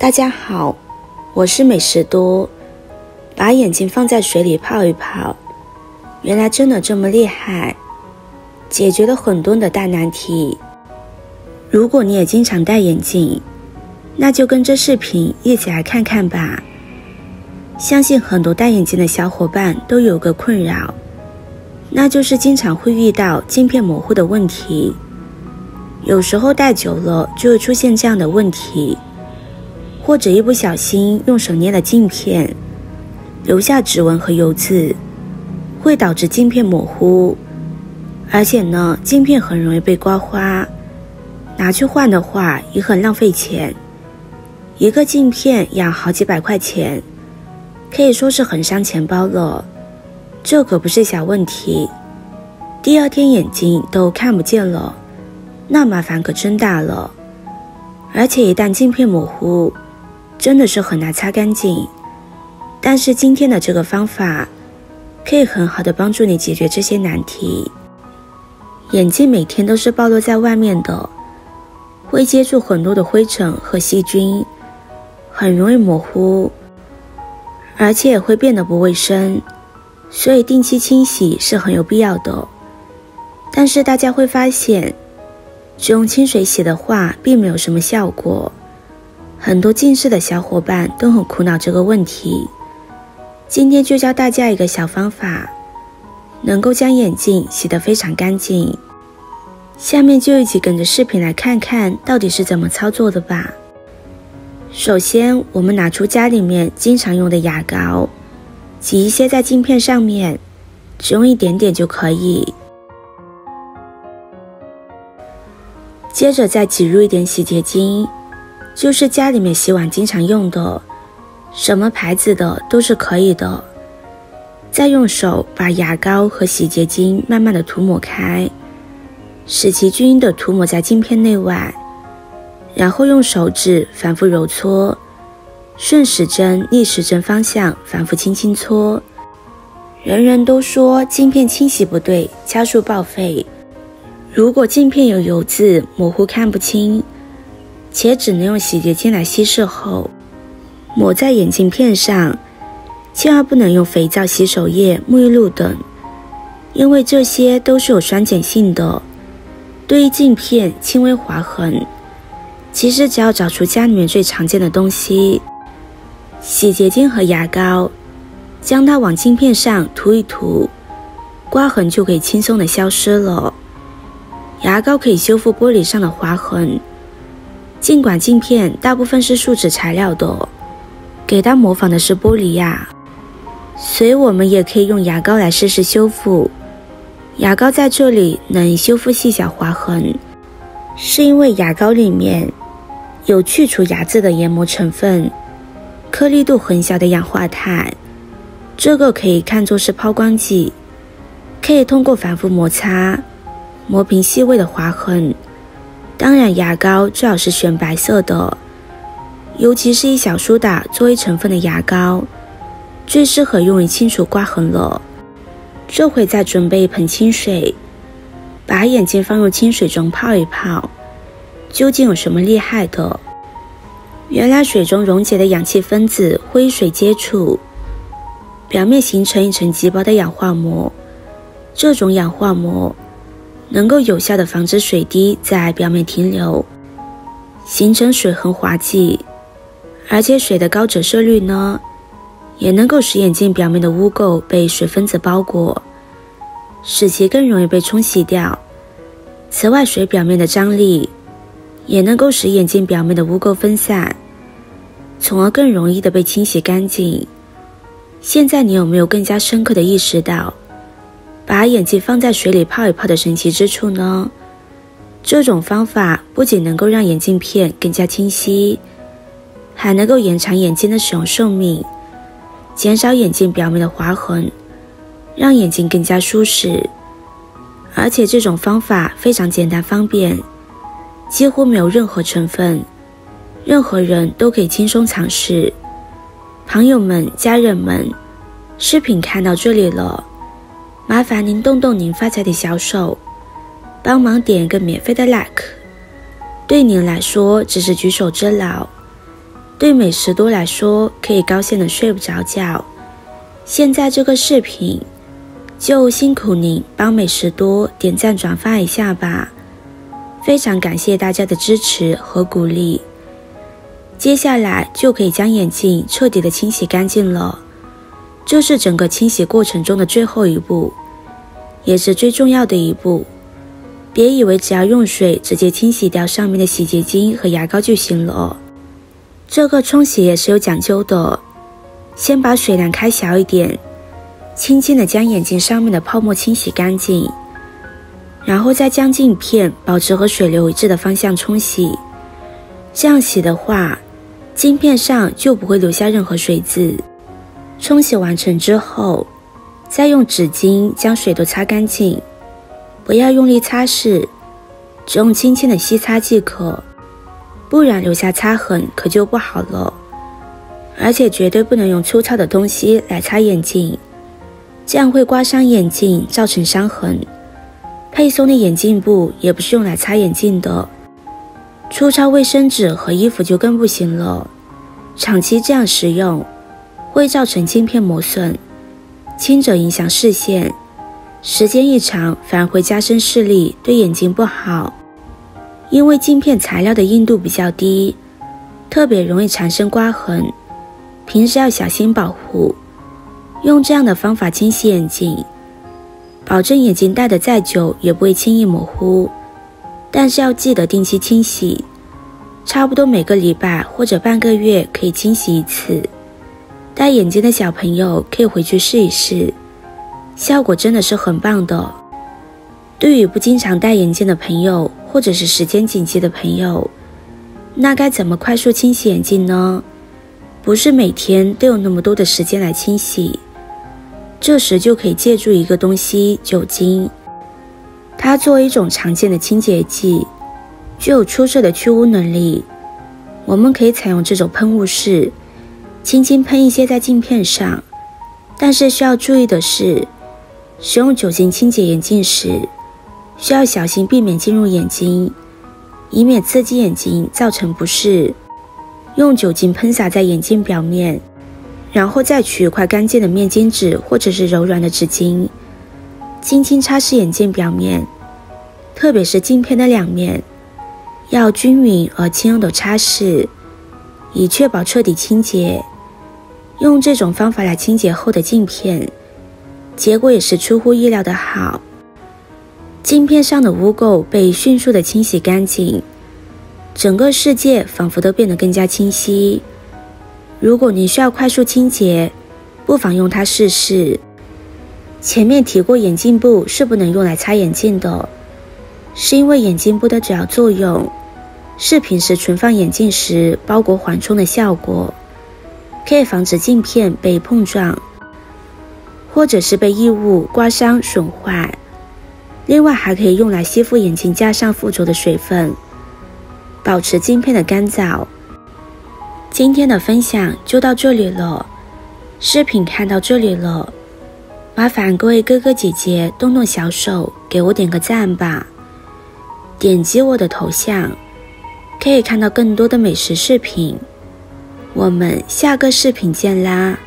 大家好，我是美食多。把眼睛放在水里泡一泡，原来真的这么厉害，解决了很多的大难题。如果你也经常戴眼镜，那就跟着视频一起来看看吧。相信很多戴眼镜的小伙伴都有个困扰，那就是经常会遇到镜片模糊的问题。有时候戴久了就会出现这样的问题，或者一不小心用手捏了镜片，留下指纹和油渍，会导致镜片模糊。而且呢，镜片很容易被刮花，拿去换的话也很浪费钱，一个镜片要好几百块钱，可以说是很伤钱包了。这可不是小问题，第二天眼睛都看不见了，那麻烦可真大了。而且一旦镜片模糊，真的是很难擦干净。但是今天的这个方法可以很好的帮助你解决这些难题。眼镜每天都是暴露在外面的，会接触很多的灰尘和细菌，很容易模糊，而且也会变得不卫生，所以定期清洗是很有必要的。但是大家会发现，只用清水洗的话并没有什么效果，很多近视的小伙伴都很苦恼这个问题。今天就教大家一个小方法，能够将眼镜洗得非常干净。下面就一起跟着视频来看看到底是怎么操作的吧。首先，我们拿出家里面经常用的牙膏，挤一些在镜片上面，只用一点点就可以。接着再挤入一点洗洁精，就是家里面洗碗经常用的，什么牌子的都是可以的。再用手把牙膏和洗洁精慢慢的涂抹开，使其均匀的涂抹在镜片内外，然后用手指反复揉搓，顺时针逆时针方向反复轻轻搓。人人都说镜片清洗不对，加速报废。如果镜片有油渍模糊看不清，且只能用洗洁精来稀释后抹在眼镜片上，千万不能用肥皂、洗手液、沐浴露等，因为这些都是有酸碱性的，对于镜片轻微划痕。其实只要找出家里面最常见的东西，洗洁精和牙膏，将它往镜片上涂一涂，刮痕就可以轻松的消失了。牙膏可以修复玻璃上的划痕，尽管镜片大部分是树脂材料的，给它模仿的是玻璃呀，所以我们也可以用牙膏来试试修复。牙膏在这里能修复细小划痕，是因为牙膏里面有去除牙渍的研磨成分，颗粒度很小的氧化碳，这个可以看作是抛光剂，可以通过反复摩擦磨平细微的划痕。当然牙膏最好是选白色的，尤其是以小苏打作为成分的牙膏，最适合用于清除刮痕了。这回再准备一盆清水，把眼镜放入清水中泡一泡。究竟有什么厉害的？原来水中溶解的氧气分子会与水接触，表面形成一层极薄的氧化膜，这种氧化膜能够有效地防止水滴在表面停留，形成水痕滑迹。而且水的高折射率呢，也能够使眼镜表面的污垢被水分子包裹，使其更容易被冲洗掉。此外，水表面的张力也能够使眼镜表面的污垢分散，从而更容易的被清洗干净。现在你有没有更加深刻的意识到把眼镜放在水里泡一泡的神奇之处呢？这种方法不仅能够让眼镜片更加清晰，还能够延长眼镜的使用寿命，减少眼镜表面的划痕，让眼睛更加舒适。而且这种方法非常简单方便，几乎没有任何成分，任何人都可以轻松尝试。朋友们、家人们，视频看到这里了，麻烦您动动您发财的小手，帮忙点一个免费的 like， 对您来说只是举手之劳，对美食多来说可以高兴的睡不着觉。现在这个视频就辛苦您帮美食多点赞转发一下吧，非常感谢大家的支持和鼓励。接下来就可以将眼镜彻底的清洗干净了，这是整个清洗过程中的最后一步，也是最重要的一步。别以为只要用水直接清洗掉上面的洗洁精和牙膏就行了，这个冲洗也是有讲究的。先把水量开小一点，轻轻的将眼镜上面的泡沫清洗干净，然后再将镜片保持和水流一致的方向冲洗。这样洗的话，镜片上就不会留下任何水渍。冲洗完成之后，再用纸巾将水都擦干净，不要用力擦拭，只用轻轻的吸擦即可，不然留下擦痕可就不好了。而且绝对不能用粗糙的东西来擦眼镜，这样会刮伤眼镜，造成伤痕。配送的眼镜布也不是用来擦眼镜的，粗糙卫生纸和衣服就更不行了。长期这样使用，会造成镜片磨损，轻者影响视线，时间一长反而会加深视力，对眼睛不好。因为镜片材料的硬度比较低，特别容易产生刮痕，平时要小心保护。用这样的方法清洗眼镜，保证眼镜戴得再久也不会轻易模糊，但是要记得定期清洗，差不多每个礼拜或者半个月可以清洗一次。戴眼镜的小朋友可以回去试一试，效果真的是很棒的。对于不经常戴眼镜的朋友，或者是时间紧急的朋友，那该怎么快速清洗眼镜呢？不是每天都有那么多的时间来清洗，这时就可以借助一个东西，酒精。它作为一种常见的清洁剂，具有出色的去污能力。我们可以采用这种喷雾式，轻轻喷一些在镜片上，但是需要注意的是，使用酒精清洁眼镜时，需要小心避免进入眼睛，以免刺激眼睛造成不适。用酒精喷洒在眼镜表面，然后再取一块干净的面巾纸或者是柔软的纸巾，轻轻擦拭眼镜表面，特别是镜片的两面，要均匀而轻柔的擦拭，以确保彻底清洁。用这种方法来清洁后的镜片，结果也是出乎意料的好。镜片上的污垢被迅速的清洗干净，整个世界仿佛都变得更加清晰。如果您需要快速清洁，不妨用它试试。前面提过眼镜布是不能用来擦眼镜的，是因为眼镜布的主要作用是平时存放眼镜时包裹缓冲的效果，可以防止镜片被碰撞，或者是被异物刮伤损坏。另外还可以用来吸附眼镜架上附着的水分，保持镜片的干燥。今天的分享就到这里了，视频看到这里了，麻烦各位哥哥姐姐动动小手给我点个赞吧。点击我的头像，可以看到更多的美食视频。我们下个视频见啦！